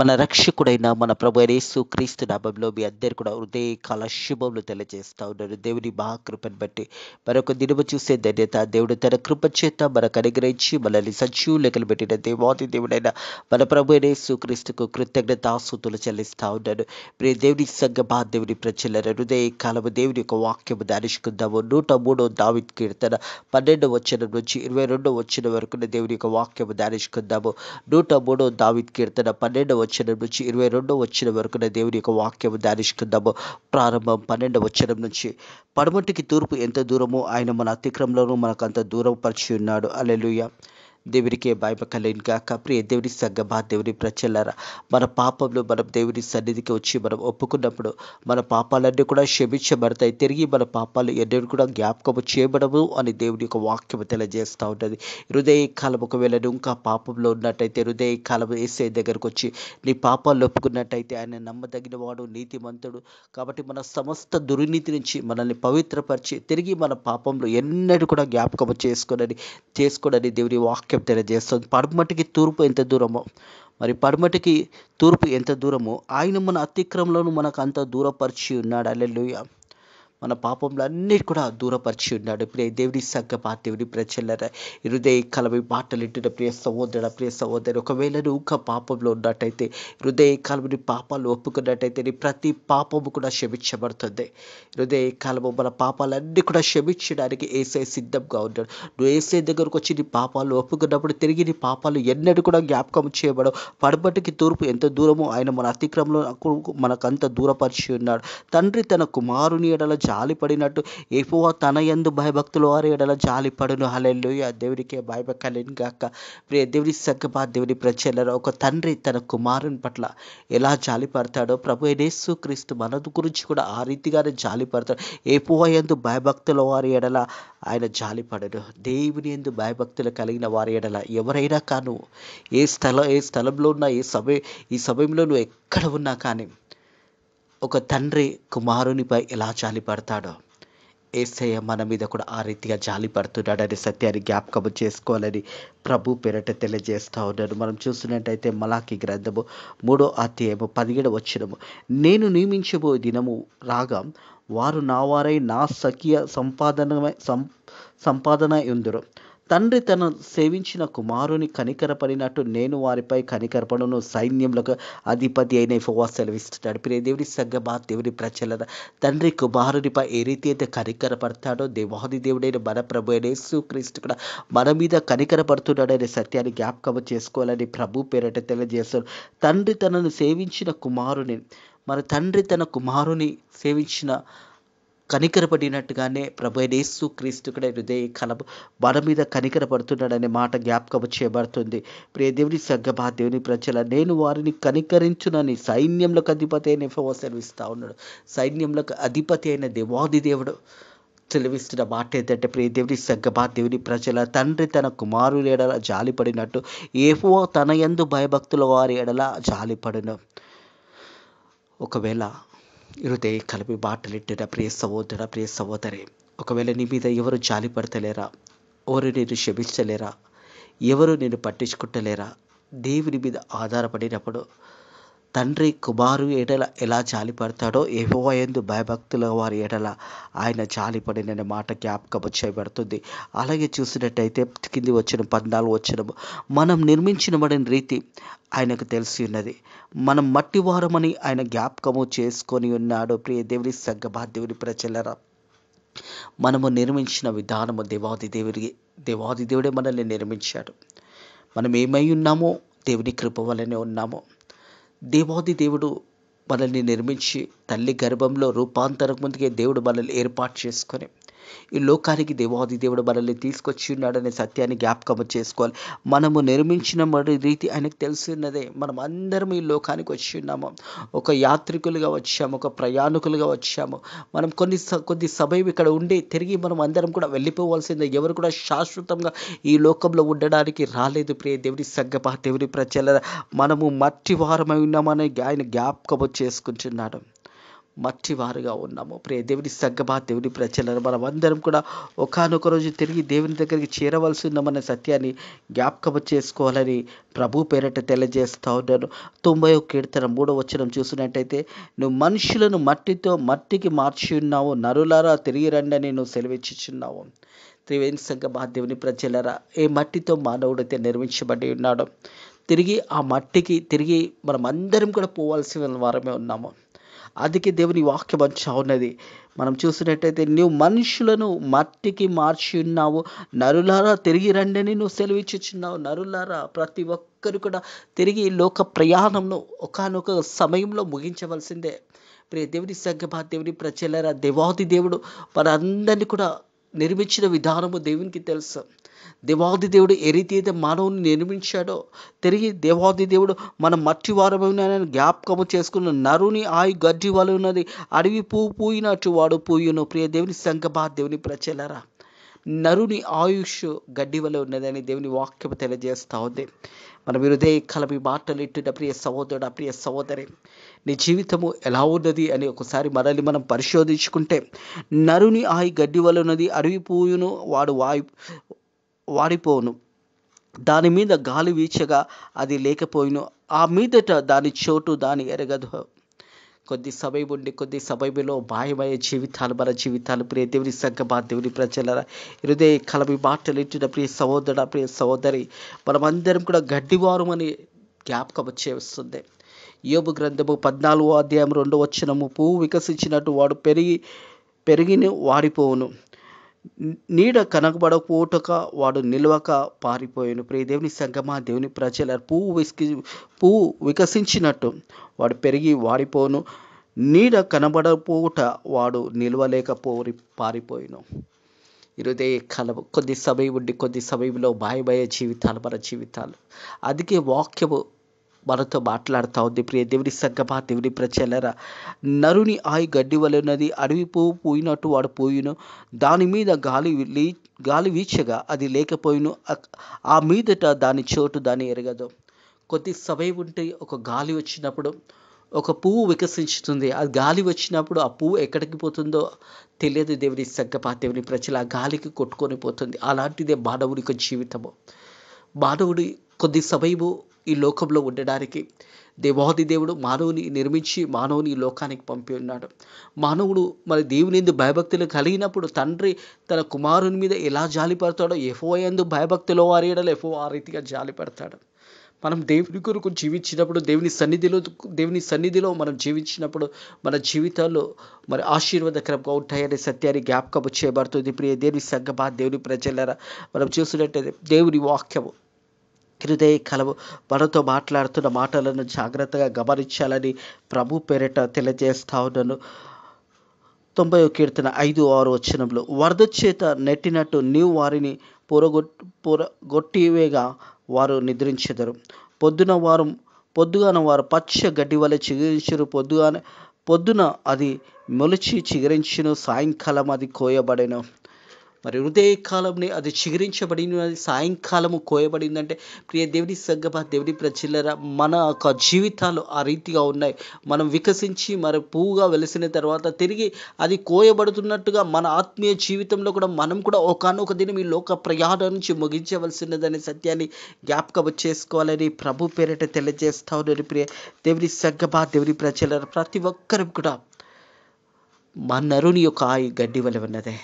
మన రక్షకుడైన మన ప్రభు అయిన యేసుక్రీస్తు నామములో మీ అందరు కూడా హృదయకాల శుభములు తెలియజేస్తా ఉన్నారు. దేవుని మహాకృపను బట్టి మరొక దినము చూసే ధన్యత దేవుడు తన కృప చేత మనకు అనుగ్రహించి మనల్ని సజీవులకలు పెట్టిన దేవాది దేవుడైన మన ప్రభు అయిన యేసుక్రీస్తుకు కృతజ్ఞతాస్తుతులు చెల్లిస్తా ఉన్నాను. ప్రియ దేవుని సంగమా దేవుని ప్రజల హృదయ కాలము దేవుని యొక్క వాక్యము ధ్యానించుకుందాము. 103 దావీదు కీర్తన 12వ వచనం నుంచి 22వ వచనం వరకు దేవుని యొక్క వాక్యము ధ్యానించుకుందాము. 103 దావీదు కీర్తన 12వ వచనం నుంచి 22వ వచనం వరకు దేవుని యొక్క వాక్యము ధ్యానించుకుందాము. ప్రారంభం 12వ వచనం నుంచి. పడమటికి తూర్పు ఎంత దూరమో ఆయన మన అతిక్రమంలోనూ మనకు అంత దూరం పరిచి ఉన్నాడు. హల్లెలూయా. దేవునికే మహిమ కలుగును గాక. ప్రియ దేవుని సంగమా దేవుని ప్రజలారా, మన పాపంలో మనం దేవుని సన్నిధికి వచ్చి మనం ఒప్పుకున్నప్పుడు మన పాపాలన్నీ కూడా క్షమించబడతాయి. తిరిగి మన పాపాలు ఎన్నడూ కూడా జ్ఞాపకము చేయబడవు అని దేవుని యొక్క వాక్యము తెలియజేస్తూ ఉంటుంది. హృదయ కాలం ఒకవేళ నువ్వు ఇంకా పాపంలో ఉన్నట్టయితే హృదయ కాలం యేసయ్య దగ్గరకు వచ్చి నీ పాపాలు ఒప్పుకున్నట్టయితే ఆయన నమ్మదగిన వాడు, నీతిమంతుడు. కాబట్టి మన సమస్త దుర్నీతి నుంచి మనల్ని పవిత్రపరిచి తిరిగి మన పాపంలో ఎన్నడూ కూడా జ్ఞాపకము చేసుకోడని దేవుని వాక్యం తెలియజేస్తుంది. పడమటికి తూర్పు ఎంత దూరమో, మరి పడమటికి తూర్పు ఎంత దూరమో ఆయన మన అతిక్రమంలోనూ మనకు అంత దూరపరిచి ఉన్నాడు. హల్లెలూయా. మన పాపంలో అన్నిటి కూడా దూరపరిచి ఉన్నాడు. ప్రియ దేవుని సంగమా దేవుని ప్రజలారా, హృదయ కలవి మాటలు ఇంటున్న ప్రియ సహోదరి, ఒకవేళ నువ్వు ఇంకా పాపంలో ఉన్నట్టయితే హృదయ కలవిని పాపాలు ఒప్పుకున్నట్టయితే నీ ప్రతి పాపము కూడా క్షమించబడుతుంది. హృదయ కాలము మన పాపాలన్నీ కూడా క్షమించడానికి యేసయ్య సిద్ధంగా ఉన్నాడు. నువ్వు యేసయ్య దగ్గరకు వచ్చి నీ పాపాలు ఒప్పుకున్నప్పుడు తిరిగి నీ పాపాలు ఎన్నడూ కూడా జ్ఞాపకం చేయబడవు. పడమటికి తూర్పు ఎంత దూరమో ఆయన మన అతిక్రమంలో మనకంత దూరపరిచి ఉన్నాడు. తండ్రి తన కుమారుని ఎడల జాలిపడినట్టు యెహోవా తన యందు భయభక్తుల వారి ఎడల జాలిపడును. హల్లెలూయా. దేవునికే మహిమ కలుగును గాక. ప్రియ దేవుని సంగమా దేవుని ప్రజలారా, ఒక తండ్రి తన కుమారుని పట్ల ఎలా జాలిపడతాడో ప్రభు అయిన యేసుక్రీస్తు మన గురించి కూడా ఆ రీతిగానే జాలిపడతాడు. యెహోవా యందు భయభక్తుల వారి ఎడల ఆయన జాలిపడను. దేవుని యందు భయభక్తులు కలిగిన వారి ఎడల ఎవరైనా కాను, ఏ స్థలంలో ఉన్నా, ఈ సమయంలో నువ్వు ఎక్కడ ఉన్నా కానీ ఒక తండ్రి కుమారునిపై ఎలా జాలిపడతాడో యేసయ్య మన మీద కూడా ఆ రీతిగా జాలిపడుతున్నాడనే సత్యాన్ని జ్ఞాపకము చేసుకోవాలని ప్రభు పేరట తెలియజేస్తూ ఉన్నాడు. మనం చూస్తున్నట్టయితే మలాకి గ్రంథము 3వ అధ్యాయము 17వ వచనము. నేను నియమించబో దినము రాగా వారు నా వారై నా సఖ్య సంపాదన యుందురు. తండ్రి తను సేవించిన కుమారుని కనికరపడినట్టు నేను వారిపై కనికరపడును. సైన్యములకు అధిపతి అయిన యెహోవా సెలవిస్తున్నాడు. ప్రియ దేవుని సంగమా దేవుని ప్రజలారా, తండ్రి కుమారునిపై ఏ రీతి అయితే కనికరపడతాడో దేవాది దేవుడైన మన ప్రభు అయిన యేసుక్రీస్తు కూడా మన మీద కనికరపడుతున్నాడనే సత్యాన్ని జ్ఞాపకం చేసుకోవాలని ప్రభు పేరట తెలియజేస్తాడు. తండ్రి తనను సేవించిన కుమారుని, మరి తండ్రి తన కుమారుని కనికరపడినట్టుగానే ప్రభు అయిన యేసుక్రీస్తు కూడా హృదయ కలము మన మీద కనికరపడుతున్నాడనే మాట జ్ఞాపకం చేయబడుతుంది. ప్రియ దేవుని సంగమా దేవుని ప్రజల, నేను వారిని కనికరించునని సైన్యములకు అధిపతి అయిన యెహోవా సెలవిస్తా ఉన్నాడు. సైన్యములకు అధిపతి అయిన దేవాది దేవుడు సెలవిస్తున్న మాట ఏంటంటే, ప్రియ దేవుని సంగమా దేవుని ప్రజల, తండ్రి తన కుమారుని ఎడల జాలిపడినట్టు యెహోవా తన యందు భయభక్తుల వారి ఎడల జాలిపడును. ఒకవేళ హృదయ కలిపి మాటలిట్టిన ప్రియ సహోదరి, ఒకవేళ నీ మీద ఎవరు జాలి పడతలేరా, ఎవరు నేను క్షమించలేరా, ఎవరు నేను పట్టించుకుంటలేరా, దేవుని మీద ఆధారపడినప్పుడు తండ్రి కుమారు ఎడల ఎలా జాలిపడతాడో యెహోవా యందు భయభక్తుల వారి ఎడల ఆయన జాలిపడిన మాట జ్ఞాపకం చేయబడుతుంది. అలాగే చూసినట్టయితే కింది వచ్చిన 14 వచనము. మనం నిర్మించబడిన రీతి ఆయనకు తెలిసి ఉన్నది, మనం మట్టివారమని ఆయన జ్ఞాపకము చేసుకొని ఉన్నాడు. ప్రియ దేవుని సంగమా దేవుని ప్రజలారా, మనము నిర్మించిన విధానము దేవాది దేవుడే మనల్ని నిర్మించాడు. మనం ఏమై ఉన్నామో దేవుని కృప వల్లనే ఉన్నాము. దేవాది దేవుడు మనల్ని నిర్మించి తల్లి గర్భంలో రూపాంతరం ముందుకే దేవుడు మనల్ని ఏర్పాటు చేసుకొని ఈ లోకానికి దేవాది దేవుడు మనల్ని తీసుకొచ్చి ఉన్నాడనే సత్యాన్ని జ్ఞాపకం చేసుకోవాలి. మనము నిర్మించిన రీతి ఆయనకు తెలిసి ఉన్నదే. మనం అందరం ఈ లోకానికి వచ్చి ఉన్నాము. ఒక యాత్రికులుగా వచ్చాము, ఒక ప్రయాణికులుగా వచ్చాము. మనం కొద్ది సమయం ఇక్కడ ఉండి తిరిగి మనం అందరం కూడా వెళ్ళిపోవాల్సిందే. ఎవరు కూడా శాశ్వతంగా ఈ లోకంలో ఉండడానికి రాలేదు. ప్రియ దేవుని సంగమా దేవుని ప్రజల, మనము మట్టి వారమై ఉన్నామని ఆయన జ్ఞాపకం చేసుకుంటున్నాడు. మట్టివారుగా ఉన్నాము. ప్రియ దేవుని సంగమా, దేవుని ప్రజలను మనమందరం కూడా ఒకానొక రోజు తిరిగి దేవుని దగ్గరికి చేరవలసి ఉన్నామన్న సత్యాన్ని జ్ఞాపకం చేసుకోవాలని ప్రభు పేరట తెలియజేస్తా ఉన్నాను. 91 కీర్తన 3వ వచనం చూసినట్టయితే, నువ్వు మనుషులను మట్టికి మార్చి ఉన్నావు, నరులారా తిరిగి రండి అని నువ్వు సెలవిచ్చుచున్నావు. త్రివేణి సంగమా, దేవుని ప్రజలరా, ఏ మట్టితో మానవుడైతే నిర్మించబడి ఉన్నాడో ఆ మట్టికి తిరిగి మనం అందరం కూడా పోవాల్సిన వారమే ఉన్నాము. అందుకే దేవుని వాక్యం అంచా ఉన్నది. మనం చూసినట్టయితే, నువ్వు మనుషులను మట్టికి మార్చి ఉన్నావు, నరులారా తిరిగి రండి అని నువ్వు సెలవిచ్చుచున్నావు. నరులారా, ప్రతి ఒక్కరు కూడా తిరిగి లోక ప్రయాణంను ఒకానొక సమయంలో ముగించవలసిందే. ప్రియ దేవుని సంగమా, దేవుని ప్రజలారా, దేవాది దేవుడు మనందరినీ కూడా నిర్మించిన విధానము దేవునికి తెలుసు. దేవాది దేవుడు ఏ రీతి అయితే మానవుని నిర్మించాడో, తిరిగి దేవాది దేవుడు మన మట్టి వారమైన జ్ఞాపకము చేసుకున్న నరుని ఆయు గడ్డి వలె ఉన్నది, అడవి పువ్వు పూయినట్టు వాడు పూయును. ప్రియ దేవుని సంగమా, దేవుని ప్రజలారా, నరుని ఆయుష్ గడ్డి వలె ఉన్నదని దేవుని వాక్యం తెలియజేస్తూ ఉంది. మన హృదయ కలపి మాటలు ఇట్టున్న ప్రియ సహోదరుడు, ప్రియ సహోదరి, నీ జీవితము ఎలా ఉన్నది అని ఒకసారి మనల్ని మనం పరిశోధించుకుంటే, నరుని ఆయు గడ్డి వలె ఉన్నది, అడవి పూయును, వాడు వాడిపోను, దాని మీద గాలి వీచగా అది లేకపోయిను, ఆ మీదట దాని చోటు దాని ఎరగదు. కొద్ది సమయంలో మాయమయ్యే జీవితాలు మన జీవితాలు. ప్రియ దేవుని సంగమా, దేవుని ప్రజలారా, హృదయ కలవి మాటలు ఇంటున్న ప్రియ సహోదరుడు, ప్రియ సహోదరి, మనమందరం కూడా గడ్డివారమని జ్ఞాపకం వచ్చేస్తుంది. యోబు గ్రంథము 14వ అధ్యాయం 2వ వచనము, పువ్వు వికసించినట్టు వాడు పెరిగిన వాడిపోవును, నీడ కనబడకపోవటక వాడు నిలవక పారిపోయాను. ప్రియ దేవుని సంగమా, దేవుని ప్రజల, పువ్వు వికసించినట్టు వాడు పెరిగి వాడిపోను, నీడ కనబడకపోవట వాడు నిలవలేక పారిపోయాను. ఈరోజే కొద్ది సమయంలో మాయమయ్యే జీవితాలు మన జీవితాలు. అందుకే వాక్యము మనతో మాట్లాడుతూ ఉంది. ప్రియ దేవుని సంగమా, దేవుని ప్రజలారా, నరుని ఆయు గడ్డి వలె ఉన్నది, అడవి పువ్వు పూయినట్టు వాడు పూయును, దాని మీద గాలి వీచగా అది లేకపోయిను, ఆ మీదట దాని చోటు దాని ఎరగదు. కొద్ది సమయం ఉంటే ఒక గాలి వచ్చినప్పుడు ఒక పువ్వు వికసించుతుంది. ఆ గాలి వచ్చినప్పుడు ఆ పువ్వు ఎక్కడికి పోతుందో తెలియదు. దేవుని సంగమా, దేవుని ప్రజలు, ఆ గాలికి కొట్టుకొని పోతుంది. అలాంటిదే మానవుని జీవితము. మానవుడి కొద్ది సమయము ఈ లోకంలో ఉండడానికి దేవాది దేవుడు మానవుని నిర్మించి మానవుని ఈ లోకానికి పంపి ఉన్నాడు. మానవుడు మరి దేవుని యందు భయభక్తులు కలిగినప్పుడు తండ్రి తన కుమారుని మీద ఎలా జాలి పడతాడో, యెహోవా యందు భయభక్తులు వారి యెడల యెహోవా ఆ రీతిగా జాలి పడతాడు. మనం దేవుని కొరకు జీవించినప్పుడు, దేవుని సన్నిధిలో మనం జీవించినప్పుడు మన జీవితాల్లో మరి ఆశీర్వాదకరంగా ఉంటాయనే సత్యాన్ని జ్ఞాపకం చేయబడుతుంది. ప్రియ దేవుని సంగమా, దేవుని ప్రజలారా, మనం చూసినట్టయితే దేవుని వాక్యము హృదయ కలవు మనతో మాట్లాడుతున్న మాటలను జాగ్రత్తగా గమనించాలని ప్రభు పేరిట తెలియజేస్తా ఉన్నాను. 90వ కీర్తన 5-6 వచనంలో, వరద చేత నెట్టినట్టు నీవు వారిని పొరగొట్టివేగా వారు నిద్రించెదరు. పొద్దుగాన వారు పచ్చ గడ్డి వలె చిగురించురు, పొద్దున అది మొలిచి చిగురించును, సాయంకాలం అది కోయబడెను. మరి హృదయకాలంని అది చిగురించబడినది, సాయంకాలము కోయబడిందంటే ప్రియ దేవుని సంగమా, దేవుని ప్రజలారా, మన యొక్క జీవితాలు ఆ రీతిగా ఉన్నాయి. మనం వికసించి మరి పువ్వుగా వెలిసిన తర్వాత తిరిగి అది కోయబడుతున్నట్టుగా మన ఆత్మీయ జీవితంలో కూడా మనం కూడా ఒకానొక దినం ఈ లోక ప్రయాణం నుంచి ముగించవలసినదనే సత్యాన్ని జ్ఞాపకం చేసుకోవాలని ప్రభు పేరిట తెలియజేస్తా ఉన్నారు. ప్రియ దేవుని సంగమా, దేవుని ప్రజలారా, ప్రతి ఒక్కరు కూడా మా నరుని యొక్క ఆయి గడ్డి వలె ఉన్నదే,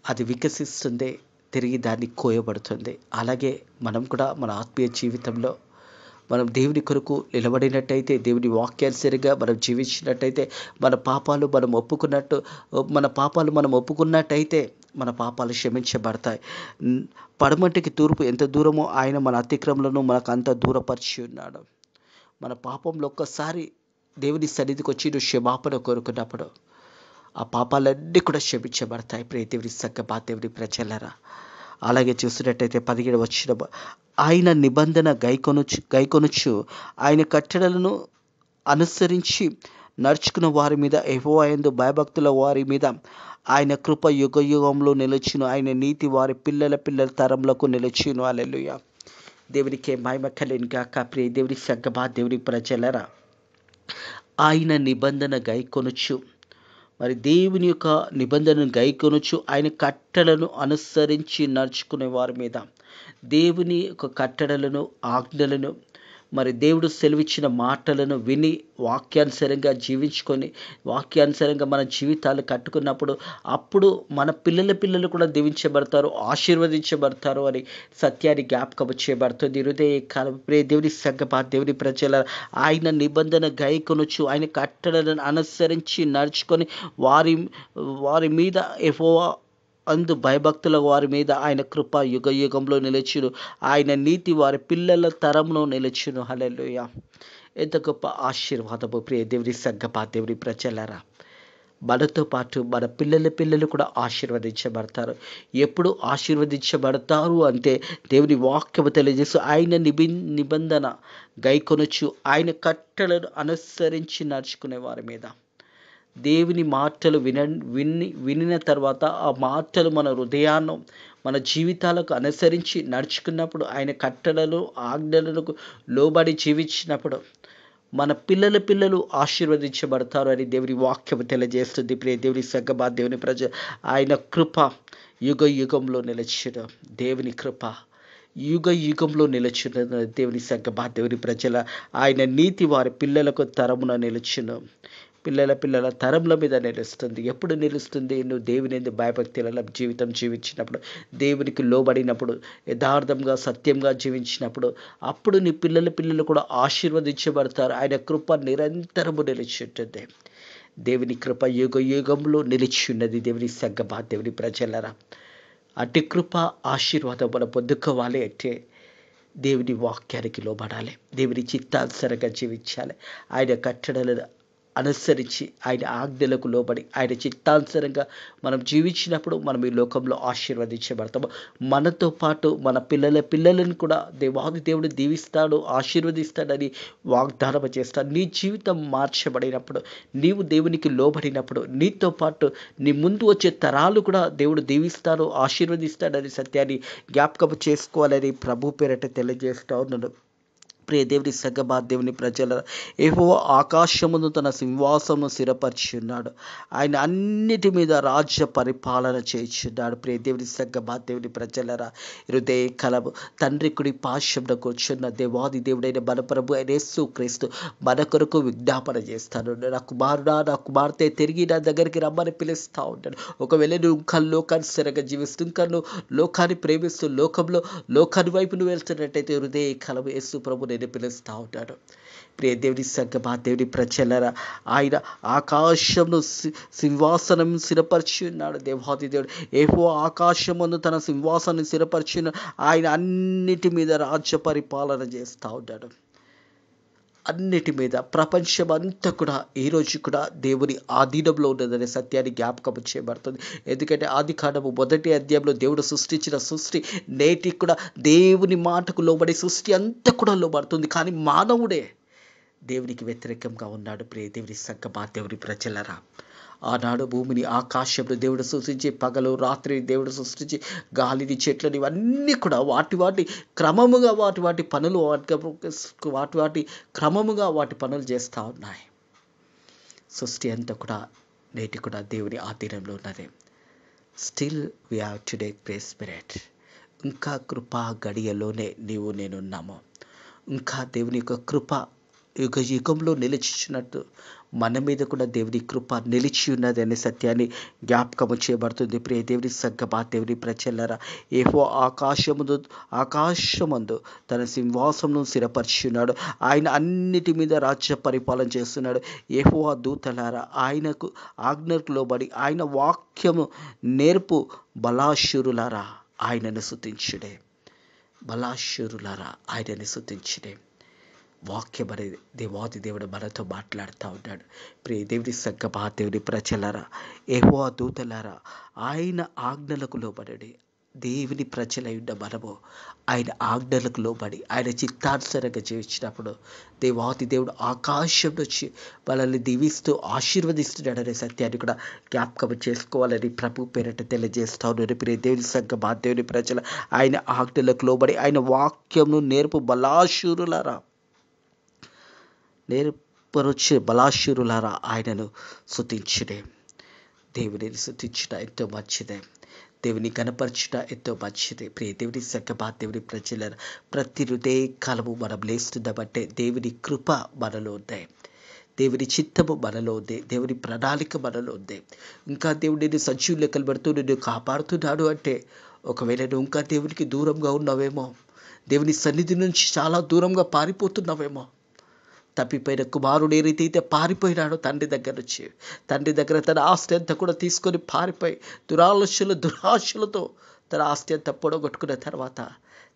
అది వికసిస్తుంది, తిరిగి దాన్ని కోయబడుతుంది. అలాగే మనం కూడా మన ఆత్మీయ జీవితంలో మనం దేవుని కొరకు నిలబడినట్టయితే, దేవుని వాక్యానుసారంగా మనం జీవించినట్టయితే, మన పాపాలు మనం ఒప్పుకున్నట్టయితే మన పాపాలు క్షమించబడతాయి. పడమటికి తూర్పు ఎంత దూరమో ఆయన మన అతిక్రమలను మనకు అంత దూరపరిచి ఉన్నాడు. మన పాపంలో ఒక్కసారి దేవుని సన్నిధికి వచ్చి నువ్వు క్షమాపణ కోరుకున్నప్పుడు ఆ పాపాలన్నీ కూడా క్షమించబడతాయి. ప్రియ దేవుని సంగమా, దేవుని ప్రజలారా, అలాగే చూసినట్టయితే 17వ వచనం, ఆయన నిబంధన గైకొనుచు ఆయన కట్టడలను అనుసరించి నడుచుకున్న వారి మీద, యెహోవా యందు భయభక్తుల వారి మీద ఆయన కృప యుగయుగంలో నిలుచును, ఆయన నీతి వారి పిల్లల తరములకు నిలుచును. హల్లెలూయా. దేవునికి మహిమ కలుగును గాక. ప్రియ దేవుని సంగమా, దేవుని ప్రజలారా, ఆయన నిబంధన గైకొనుచు, మరి దేవుని యొక్క నిబంధనను గైకొనుచు ఆయన కట్టడలను అనుసరించి నడుచుకునే వారి మీద, దేవుని యొక్క కట్టడలను, ఆజ్ఞలను, మరి దేవుడు సెలవిచ్చిన మాటలను విని వాక్యానుసారంగా జీవించుకొని వాక్యానుసారంగా మన జీవితాలు కట్టుకున్నప్పుడు అప్పుడు మన పిల్లలు కూడా దీవించబడతారు, ఆశీర్వదించబడతారు అని సత్యాన్ని జ్ఞాపకం చేయబడుతుంది. హృదయ కాలం ప్రియ దేవుని సంగమా, దేవుని ప్రజల ఆయన నిబంధన గైకొనుచు ఆయన కట్టడలను అనుసరించి నడుచుకొని వారి వారి మీద యెహోవా అందు భయభక్తుల వారి మీద ఆయన కృప యుగ యుగంలో నిలిచును, ఆయన నీతి వారి పిల్లల తరంలో నిలిచును. హల్లెలూయా! ఎంత గొప్ప ఆశీర్వాదము ప్రియ దేవుని సంగమా, దేవుని ప్రజలారా. మనతో పాటు మన పిల్లలు కూడా ఆశీర్వదించబడతారు. ఎప్పుడు ఆశీర్వదించబడతారు అంటే దేవుని వాక్యము తెలియజేస్తూ ఆయన నిబంధన గైకొనుచు ఆయన కట్టలను అనుసరించి నడుచుకునే వారి మీద, దేవుని మాటలు వినిన తర్వాత ఆ మాటలు మన హృదయాన్ని మన జీవితాలకు అనుసరించి నడుచుకున్నప్పుడు, ఆయన కట్టడలు ఆజ్ఞలకు లోబడి జీవించినప్పుడు మన పిల్లలు ఆశీర్వదించబడతారు అని దేవుని వాక్యం తెలియజేస్తుంది. ప్రియ దేవుని సంగమా, దేవుని ప్రజ ఆయన కృప యుగ యుగంలో నిలిచిన, దేవుని కృప యుగ యుగంలో నిలిచిన దేవుని సంగమా, దేవుని ప్రజల ఆయన నీతి వారి పిల్లలకు తరమున నిలిచును, పిల్లల తరముల మీద నిలుస్తుంది. ఎప్పుడు నిలుస్తుంది? నువ్వు దేవుని యందు భయభక్తుల జీవితం జీవించినప్పుడు, దేవునికి లోబడినప్పుడు, యథార్థంగా సత్యంగా జీవించినప్పుడు, అప్పుడు నీ పిల్లలు కూడా ఆశీర్వదించబడతారు. ఆయన కృప నిరంతరము నిలిచి ఉంటుంది. దేవుని కృప యుగ యుగంలో నిలిచి ఉన్నది. దేవుని సంగమా, దేవుని ప్రజలరా, అట్టి కృప ఆశీర్వాదం మనం పొందుకోవాలి అంటే దేవుని వాక్యానికి లోబడాలి, దేవుని చిత్తానుసారంగా జీవించాలి, ఆయన కట్టడలను అనుసరించి ఆయన ఆజ్ఞలకు లోబడి ఆయన చిత్తానుసారంగా మనం జీవించినప్పుడు మనం ఈ లోకంలో ఆశీర్వదించబడతాము. మనతో పాటు మన పిల్లలను కూడా దేవాది దేవుడు దీవిస్తాడు, ఆశీర్వదిస్తాడని వాగ్దానం చేస్తాడు. నీ జీవితం మార్చబడినప్పుడు, నీవు దేవునికి లోబడినప్పుడు, నీతో పాటు నీ ముందు వచ్చే తరాలు కూడా దేవుడు దీవిస్తాడు, ఆశీర్వదిస్తాడని సత్యాన్ని జ్ఞాపకం చేసుకోవాలని ప్రభు పేరట తెలియజేస్తా ఉన్నాడు. ప్రియ దేవుని సంగమా, దేవుని ప్రజల యెహోవా ఆకాశమును తన సింహాసనము స్థిరపరిచి ఉన్నాడు, ఆయన అన్నిటి మీద రాజ్య పరిపాలన చేయుచున్నాడు. ప్రియ దేవుని సంగమా, దేవుని ప్రజలరా, హృదయ కలము తండ్రి కుడి పార్శ్వమున కూర్చున్న దేవాది దేవుడైన మన ప్రభు అయిన యేసుక్రీస్తు మన కొరకు విజ్ఞాపన చేస్తాను. నా కుమారుడా, నా కుమార్తె, తిరిగి నా దగ్గరికి రమ్మని పిలుస్తూ ఉంటాడు. ఒకవేళ నువ్వు ఇంకా లోకాన్ని స్థిరంగా జీవిస్తూ, ఇంకా నువ్వు లోకాన్ని ప్రేమిస్తూ లోకాన్ని వైపు నువ్వు వెళ్తున్నట్టయితే హృదయ కలము యేసు ప్రభు నేను పిలుస్తూ ఉంటాడు. ప్రియ దేవుని సంగమా, దేవుని ప్రజలరా, ఆయన ఆకాశంను సింహాసనం స్థిరపరిచి ఉన్నాడు. దేవాది దేవుడు యెహోవా ఆకాశమును తన సింహాసనం స్థిరపరిచి ఉన్నాడు, ఆయన అన్నిటి మీద రాజ్య పరిపాలన చేస్తూ ఉంటాడు. అన్నిటి మీద ప్రపంచం అంతా కూడా ఈరోజు కూడా దేవుని ఆధీనంలో ఉన్నదనే సత్యాన్ని జ్ఞాపకం చేయబడుతుంది. ఎందుకంటే ఆది కాండము 1వ అధ్యాయంలో దేవుడు సృష్టించిన సృష్టి నేటికి కూడా దేవుని మాటకు లోబడి సృష్టి అంతా కూడా లోబడుతుంది. కానీ మానవుడే దేవునికి వ్యతిరేకంగా ఉన్నాడు. ప్రియ దేవుని సంగమా, దేవుని ప్రజలరా, ఆనాడు భూమిని ఆకాశంలో దేవుడు సృష్టించి, పగలు రాత్రి దేవుడు సృష్టించి, గాలిని చెట్లని ఇవన్నీ కూడా వాటి క్రమముగా వాటి పనులు వాటి క్రమముగా వాటి పనులు చేస్తూ ఉన్నాయి. సృష్టి అంతా కూడా నేటి కూడా దేవుని ఆధీనంలో ఉన్నది. Still we have today praise spirit. ఇంకా కృపా గడియలోనే నీవు నేనున్నాము. ఇంకా దేవుని యొక్క కృప యుగ యుగంలో నిలిచినట్టు మన మీద కూడా దేవుని కృప నిలిచి ఉన్నది అనే సత్యాన్ని జ్ఞాపకము చేయబడుతుంది. ప్రియ దేవుని సంగమా, దేవుని ప్రజలరా, యెహోవా ఆకాశమందు తన సింహాసనమును స్థిరపరిచి ఉన్నాడు, ఆయన అన్నిటి మీద రాజ్య పరిపాలన చేస్తున్నాడు. యెహోవా దూతలారా, ఆయనకు ఆజ్ఞకు లోబడి ఆయన వాక్యము నేర్పు బలాశూరులారా ఆయనను స్తుతించుడే. బలాశూరులారా ఆయనను స్తుతించుడే. వాక్యం అనేది దేవాది దేవుడు మనతో మాట్లాడుతూ ఉన్నాడు. ప్రియ దేవుని సంగమా, దేవుని ప్రజలారా, యెహోవా దూతలారా ఆయన ఆజ్ఞలకు లోబడి, దేవుని ప్రజలై ఉన్న మనము ఆయన ఆజ్ఞలకు లోబడి ఆయన చిత్తానుసారంగా జీవించినప్పుడు దేవాది దేవుడు ఆకాశం నుంచి మనల్ని దీవిస్తూ ఆశీర్వదిస్తున్నాడనే సత్యాన్ని కూడా జ్ఞాపకం చేసుకోవాలని ప్రభు పేరట తెలియజేస్తా ఉన్నారు. ప్రియ దేవుని సంగమా, దేవుని ప్రజల ఆయన ఆజ్ఞలకు లోబడి ఆయన వాక్యంను నేర్పు బలాశూరులారా బలపరచే బలాశూరులారా ఆయనను స్తుతించుడే. దేవునిని స్తుతించుట ఎంతో మంచిదే. దేవుని కనపరచుట ఎంతో మంచిది. ప్రియ దేవుని సంగమా, దేవుని ప్రజల ప్రతి హృదయ కాలము మనం లేస్తుందమంటే దేవుని కృప మనలో ఉంది, దేవుని చిత్తము మనలో ఉంది, దేవుని ప్రణాళిక మనలో ఉంది. ఇంకా దేవుడు నిన్ను సజీవ లెక్కలు పెడుతూ నిన్ను కాపాడుతున్నాడు అంటే ఒకవేళ నువ్వు ఇంకా దేవునికి దూరంగా ఉన్నావేమో, దేవుని సన్నిధి నుంచి చాలా దూరంగా పారిపోతున్నావేమో. తప్పిపోయిన కుమారుడు ఏ రీతి అయితే పారిపోయినాడో తండ్రి దగ్గర నుంచి, తండ్రి దగ్గర తన ఆస్తి అంతా కూడా తీసుకొని పారిపోయి దురాశలతో తన ఆస్తి అంతా పొడగొట్టుకున్న తర్వాత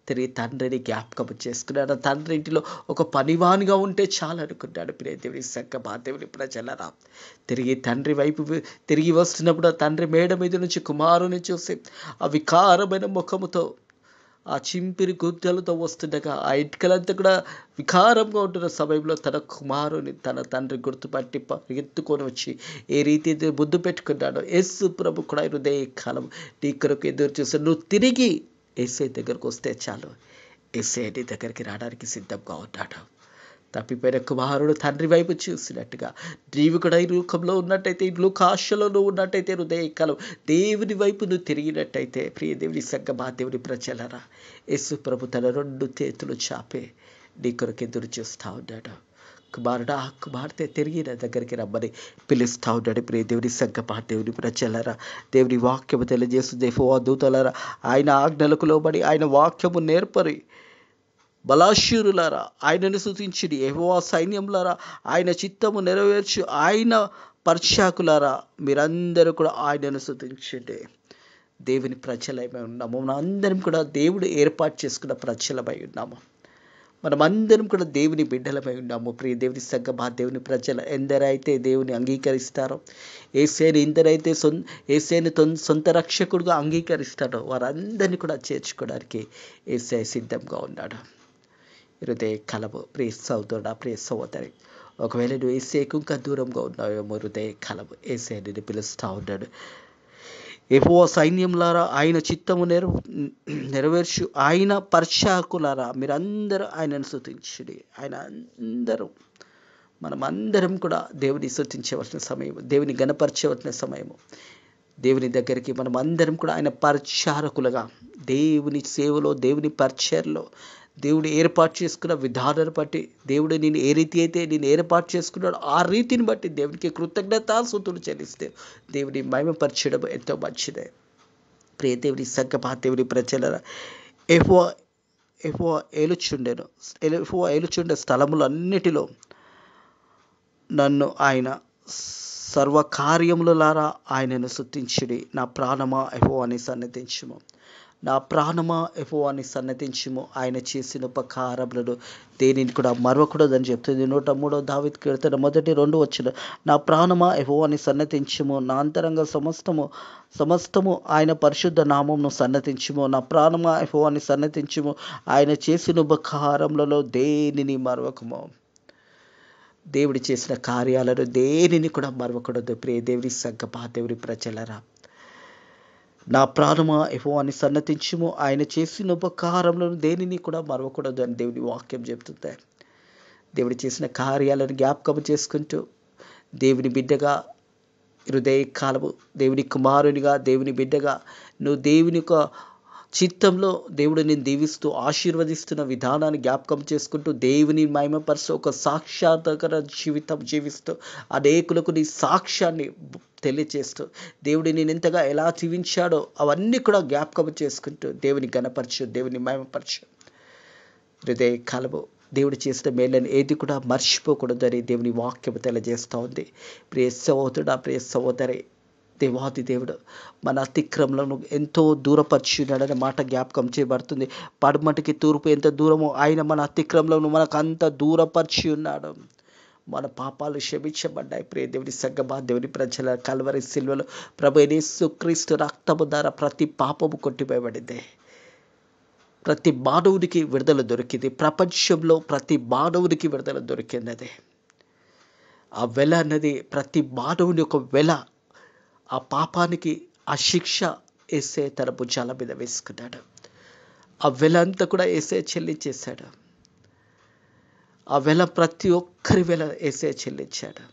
తిరిగి తండ్రిని జ్ఞాపకం చేసుకున్నాడు. తండ్రి ఇంటిలో ఒక పనివానిగా ఉంటే చాలు అనుకున్నాడు. ప్రియ దేవుని సంగమా, దేవుని ప్రజలరా, తిరిగి తండ్రి వైపు తిరిగి వస్తున్నప్పుడు ఆ తండ్రి మేడ మీద నుంచి కుమారుని చూసి ఆ వికారమైన ముఖముతో ఆ చింపిరి గుడ్డలతో వస్తుండగా ఆ ఇటుకలంతా కూడా వికారంగా ఉంటున్న సమయంలో తన కుమారుని తన తండ్రి గుర్తుపట్టి ఎత్తుకొని వచ్చి ఏ రీతి అయితే ముద్దు పెట్టుకున్నాడో యేసు ప్రభు కూడా హృదయ కాలం నీ కొరకు ఎదురు చూసి నువ్వు తిరిగి యేసే దగ్గరకు వస్తే చాలు, యేసే నీ దగ్గరికి రావడానికి సిద్ధంగా ఉన్నాడు. తప్పిపోయిన కుమారుడు తండ్రి వైపు చూసినట్టుగా నీవు కూడా ఈ లోకంలో ఉన్నట్టయితే, ఈ లోకాశలో నువ్వు ఉన్నట్టయితే, హృదయకాలం దేవుని వైపు నువ్వు తిరిగినట్టయితే, ప్రియ దేవుని సంగమా, దేవుని ప్రజలరా, యేసు ప్రభు తన 2 చేతులు చాపే నీ కొరకు ఎదురు చూస్తూ ఉన్నాడు. కుమారుడా, కుమార్తె తిరిగి నా దగ్గరికి రమ్మని పిలుస్తూ ఉన్నాడు. ప్రియ దేవుని సంగమా, దేవుని ప్రజలరా, దేవుని వాక్యము తెలియజేస్తుంది. యెహోవా దూతలారా ఆయన ఆజ్ఞలకు లోబడి ఆయన వాక్యము నేర్పరి బలాశూరులారా ఆయనను స్తుతించుడి. యెహోవా సైన్యములారా ఆయన చిత్తము నెరవేర్చు ఆయన పర్షాకులారా మీరందరూ కూడా ఆయనను స్తుతించండి. దేవుని ప్రజలమై ఉన్నాము. మనందరం కూడా దేవుడు ఏర్పాటు చేసుకున్న ప్రజలమై ఉన్నాము. మనమందరం కూడా దేవుని బిడ్డలమై ఉన్నాము. ప్రియ దేవుని సంగమా, దేవుని ప్రజలు ఎందరైతే దేవుని అంగీకరిస్తారో, యేసేని సొంత రక్షకుడుగా అంగీకరిస్తారో వారందరినీ కూడా చేర్చుకోవడానికి యేసే సిద్ధంగా ఉన్నాడు. హృదయ కలము, ప్రియ సోదరుడా, ప్రియ సహోదరి, ఒకవేళ నువ్వు యేసేకు ఇంకా దూరంగా ఉన్నావేమో, హృదయ కలము, యేసే నిన్ను పిలుస్తూ ఉన్నాడు. యెహోవా సైన్యములారా ఆయన చిత్తము నెరవేర్చు ఆయన పర్షాకులారా మీరందరూ ఆయనను స్తుతించుడి. మనమందరం కూడా దేవుని స్తుతించవలసిన సమయం, దేవుని గణపరచవలసిన సమయము. దేవుని దగ్గరికి మనం అందరం కూడా ఆయన పరిచారకులుగా దేవుని సేవలో, దేవుని పరిచర్లో, దేవుడు ఏర్పాటు చేసుకున్న విధానాన్ని బట్టి, దేవుడు నేను ఏ రీతి అయితే నేను ఏర్పాటు చేసుకున్నాడో ఆ రీతిని బట్టి దేవునికి కృతజ్ఞతాస్తుతులు చెల్లిస్తే దేవుని మహిమపరచడం ఎంతో మంచిదే. ప్రియ దేవుని సంగమా, దేవుని ప్రజలరా, యెహోవా ఏలుచుండే స్థలములన్నిటిలో నన్ను ఆయన సర్వకార్యములారా ఆయనను స్తుతించుడి. నా ప్రాణమా యెహోవాని సన్నతించుము, నా ప్రాణమా యెహోవాని సన్నతించుము. ఆయన చేసిన ఉపకారములను దేనిని కూడా మరవకూడదని చెప్తుంది. 103 దావీదు కీర్తన 1-2 వచనం. నా ప్రాణమా యెహోవాని సన్నతించుము, నా అంతరంగ సమస్తము ఆయన పరిశుద్ధ నామమును సన్నతించుము. నా ప్రాణమా యెహోవాని సన్నతించుము, ఆయన చేసిన ఉపకారములలో దేనిని మరవకము. దేవుడు చేసిన కార్యాలను దేనిని కూడా మరవకూడదు. ప్రియ దేవుని సంగమా, దేవుని ప్రజలరా, నా ప్రాణమా యెహోవాని సన్నతించుము, ఆయన చేసిన ఉపకారములను దేనిని కూడా మరవకూడదు అని దేవుని వాక్యం చెబుతుంది. దేవుడు చేసిన కార్యాలను జ్ఞాపకం చేసుకుంటూ దేవుని బిడ్డగా హృదయ కాలము, దేవుని కుమారునిగా, దేవుని బిడ్డగా నువ్వు దేవుని యొక్క చిత్తంలో దేవుడు నేను దీవిస్తూ ఆశీర్వదిస్తున్న విధానాన్ని జ్ఞాపకం చేసుకుంటూ దేవుని మహిమపరుస్తూ ఒక సాక్షాత్కర జీవితం జీవిస్తూ అనేకులకు నీ సాక్ష్యాన్ని తెలియచేస్తూ దేవుడు నేను ఎంతగా ఎలా జీవించాడో అవన్నీ కూడా జ్ఞాపకం చేసుకుంటూ దేవుని గణపరచు, దేవుని మహిమపరచు. హృదయ కాలము దేవుడు చేసిన మేళ్ళని ఏది కూడా మర్చిపోకూడదని దేవుని వాక్యము తెలియజేస్తూ ఉంది. ప్రియ సహోదరుడా, ప్రియ సహోదరి, దేవాది దేవుడు మన అతిక్రమలను ఎంతో దూరపరిచినాడనే మాట జ్ఞాపకం చేయబడుతుంది. పడమటికి తూర్పు ఎంత దూరమో ఆయన మన అతిక్రమలను మనకు అంత దూరపరిచి ఉన్నాడు. మన పాపాలు క్షమించబడ్డాయి. ప్రియ దేవుని సంగమా, దేవుని ప్రజల కల్వరి సిలువలో ప్రభు యేసుక్రీస్తు రక్తము ద్వారా ప్రతి పాపము కొట్టివేయబడింది. ప్రతి మానవునికి విడుదల దొరికింది. ప్రపంచంలో ప్రతి మానవునికి విడుదల దొరికినది. ఆ వెల అన్నది ప్రతి మానవుని ఒక వెల. ఆ పాపానికి ఆ శిక్ష యేసే తన భుజాల మీద వేసుకున్నాడు. ఆ వెల అంతా కూడా యేసే చెల్లించేశాడు. ఆ వెల ప్రతి ఒక్కరి వెల యేసయ్య చెల్లించాడు.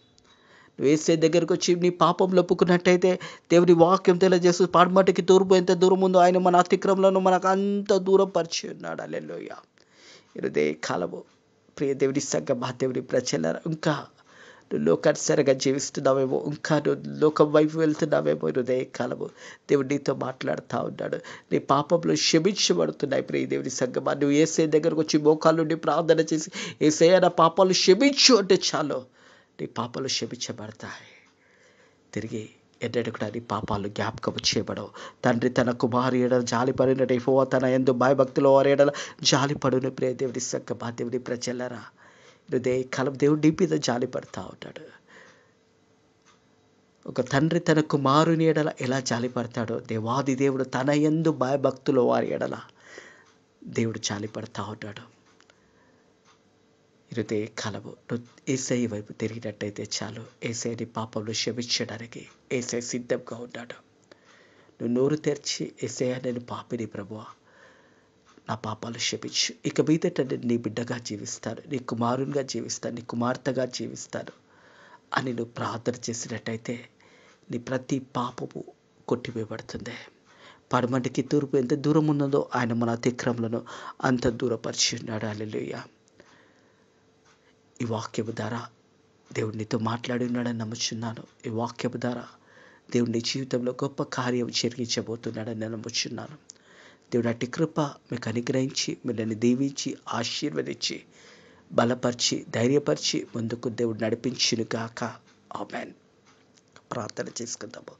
నువ్వు యేసయ్య దగ్గరకు వచ్చి నీ పాపంలో ఒప్పుకున్నట్టయితే దేవుని వాక్యం తెలియజేస్తూ పడమటికి తూర్పు ఎంత దూరం ఉందో ఆయన మన అతిక్రమలను మనకు అంత దూరం పరిచి ఉన్నాడు. హల్లెలూయా. ఇదే కాలము ప్రియ దేవుని సంగమా, దేవుని ప్రజలారా, ఇంకా నువ్వు లోకానుసారంగా జీవిస్తున్నావేమో, ఇంకా నువ్వు లోకం వైపు వెళ్తున్నావేమో, ఇదే కాలము దేవుడు నీతో మాట్లాడుతూ ఉన్నాడు. నీ పాపంలో క్షమించబడుతున్నాయి. ప్రియ దేవుని సంగమా, నువ్వు యేసయ్య దగ్గరకు వచ్చి మోకాళ్ళ నుండి ప్రార్థన చేసి యేసయ్య నా పాపాలు క్షమించు అంటే చాలు, నీ పాపాలు క్షమించబడతాయి. తిరిగి ఎన్నడూ కూడా నీ పాపాలు జ్ఞాపకం చేయబడవు. తండ్రి తన కుమారు ఎడల జాలిపడినట్టు యెహోవా తన యందు భయభక్తులు వారి ఎడల జాలిపడును. ప్రియ దేవుని సంగమా, దేవుని ప్రజలారా, హృదయ కాలం దేవుడు నీ మీద జాలిపడతా ఉంటాడు. ఒక తండ్రి తన కుమారుని ఎడల ఎలా జాలిపడతాడో దేవాది దేవుడు తన యందు భయభక్తులు వారి ఎడల దేవుడు జాలిపడతా ఉంటాడు. హృదయ కాలము యేసయ్య వైపు తిరిగినట్టయితే చాలు, యేసయ్యని పాపంలో క్షమించడానికి యేసయ్య సిద్ధంగా ఉన్నాడు. నువ్వు నోరు తెరిచి యేసయ్య నేను పాపిని ప్రభువా, నా పాపాలు క్షమించు, ఇక మీదట నేను నీ బిడ్డగా జీవిస్తాను, నీ కుమారునిగా జీవిస్తాను, నీ కుమార్తెగా జీవిస్తాను అని నువ్వు ప్రార్థన చేసినట్టయితే నీ ప్రతి పాపము కొట్టివేయబడుతుంది. పడమటికి తూర్పు ఎంత దూరం ఉన్నదో ఆయన మన అతిక్రమలను అంత దూరపరిచి ఉన్నాడు. హల్లెలూయా. ఈ వాక్యము ద్వారా దేవుడు నీతో మాట్లాడి ఉన్నాడని నమ్ముచున్నాను. ఈ వాక్యము ద్వారా దేవుడు నీ జీవితంలో గొప్ప కార్యం జరిగించబోతున్నాడని నేను నమ్ముచున్నాను. దేవుడు అట్టి కృప మీకు అనుగ్రహించి మిమ్మల్ని దీవించి ఆశీర్వదించి బలపరిచి ధైర్యపరిచి ముందుకు దేవుడు నడిపించును గాక. ఆమేన్. ప్రార్థన చేసుకుందాము.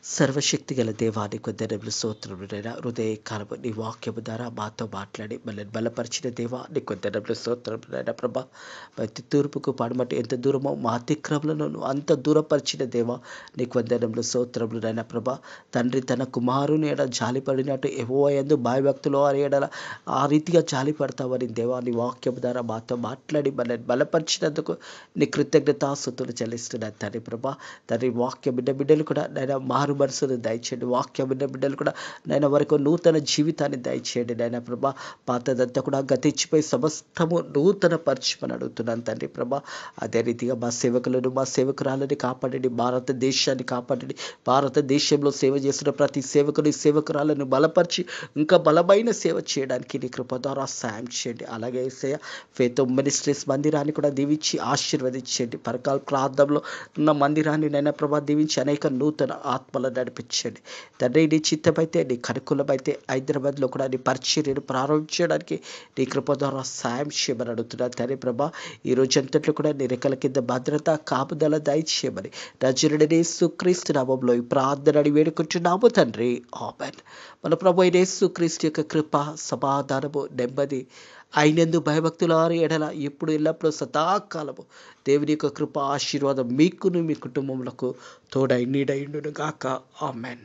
సర్వశక్తి గల దేవానికి వందనములు, స్తోత్రములైనా హృదయ కాలము నీ వాక్యము ద్వారా మాతో మాట్లాడి మళ్ళీ బలపరిచిన దేవా నీకు వందనములు, స్తోత్రములైనా ప్రభా. ప్రతి తూర్పుకు పడమటి ఎంత దూరమో మా అతిక్రమలను అంత దూరపరిచిన దేవా నీకు వందనములు, స్తోత్రములైనా ప్రభా. తండ్రి తన కుమారుని ఎడ జాలిపడినట్టు యెహోవా యందు భయభక్తులు వారి ఎడల ఆ రీతిగా జాలిపడతావని దేవా నీ వాక్యము ద్వారా మాతో మాట్లాడి మళ్ళీ బలపరిచినందుకు నీ కృతజ్ఞతాస్తుతులు చెల్లిస్తున్నాను తండ్రి ప్రభా. తండ్రి వాక్య బిడ్డలు కూడా నేను మారు మనసును దయచేయండి. వాక్య బిడ్డలు కూడా నేను వరకు నూతన జీవితాన్ని దయచేయండి నాయన ప్రభా. పాతదంతా కూడా గతించిపోయి సమస్తము నూతన పరచమని అడుగుతున్నాను తండ్రి ప్రభా. అదే రీతిగా మా సేవకులను మా సేవకురాలని కాపాడండి, భారతదేశాన్ని కాపాడండి. భారతదేశంలో సేవ చేస్తున్న ప్రతి సేవకుని సేవకురాలను బలపరిచి ఇంకా బలమైన సేవ చేయడానికి నీ కృప ద్వారా సాయం చేయండి. అలాగే ఫేత్ మినిస్ట్రీస్ మందిరాన్ని కూడా దీవించి ఆశీర్వదించండి. పరకాల ప్రాంతంలో ఉన్న మందిరాన్ని నైనా ప్రభా దీవించి అనేక నూతన ఆత్మలను నడిపించండి తండ్రి. నీ చిత్తమైతే నీ కనుకూలమైతే హైదరాబాద్లో కూడా నీ పరిచర్యను ప్రారంభించడానికి నీ కృప ద్వారా సాయం చేయమని అడుగుతున్నాను తండ్రి ప్రభా. ఈ రోజంతట్లో కూడా నీ రెక్కల కింద భద్రత కాపుదల దయచేయమని నజరుడైన యేసుక్రీస్తు నామములో ఈ ప్రార్థన వేడుకుంటున్నాము తండ్రి. ఆమేన్. మన ప్రభు అయిన యేసుక్రీస్తు యొక్క కృప, సమాధానము, నెమ్మది అయినందు భయభక్తుల ఎడల ఇప్పుడు ఎల్లప్పుడూ సదాకాలము దేవుని యొక్క కృప ఆశీర్వాదం మీకును మీ కుటుంబములకు తోడై నీడైండును గాక. ఆమేన్.